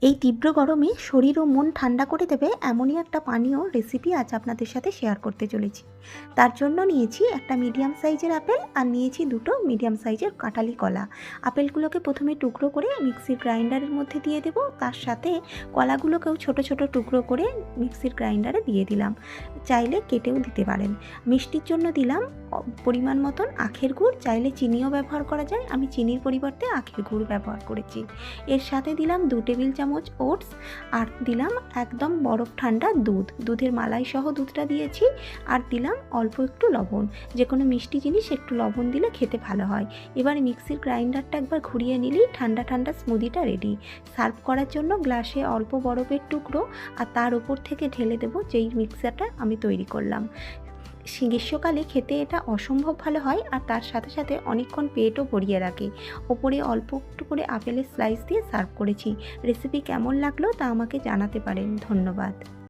এই তীব্র গরমে শরীর ও মন ঠান্ডা করে দেবে এমনই একটা পানীয় রেসিপি আজ আপনাদের সাথে শেয়ার করতে চলেছি। তার জন্য নিয়েছি একটা মিডিয়াম সাইজের আপেল আর নিয়েছি দুটো মিডিয়াম সাইজের কাঁঠালি কলা। আপেলগুলোকে প্রথমে টুকরো করে মিক্সির গ্রাইন্ডারের মধ্যে দিয়ে দেব, তার সাথে কলাগুলোকেও ছোট ছোট টুকরো করে মিক্সির গ্রাইন্ডারে দিয়ে দিলাম। চাইলে কেটেও দিতে পারেন। মিষ্টির জন্য দিলাম পরিমাণ মতন আখের গুড়, চাইলে চিনিও ব্যবহার করা যায়, আমি চিনির পরিবর্তে আখের গুড় ব্যবহার করেছি। এর সাথে দিলাম 2 টেবিল চামচ ওটস আর দিলাম একদম বরফ ঠান্ডা দুধের মালাই সহ দুধটা দিয়েছি। আর দিলাম অল্প একটু লবণ। যে কোনো মিষ্টি জিনিস একটু লবণ দিলে খেতে ভালো হয়। এবার মিক্সির গ্রাইন্ডারটা একবার ঘুরিয়ে নিলেই ঠান্ডা ঠান্ডা স্মুদিটা রেডি। সার্ভ করার জন্য গ্লাসে অল্প বরফের টুকরো আর তার উপর থেকে ঢেলে দেবো যেই মিক্সারটা আমি তৈরি করলাম। গ্রীষ্মকালে খেতে এটা অসম্ভব ভালো হয় আর তার সাথে সাথে অনেকক্ষণ পেটও ভরিয়ে রাখে। ওপরে অল্প একটু করে আপেলের স্লাইস দিয়ে সার্ভ করেছি। রেসিপি কেমন লাগলো তা আমাকে জানাতে পারেন। ধন্যবাদ।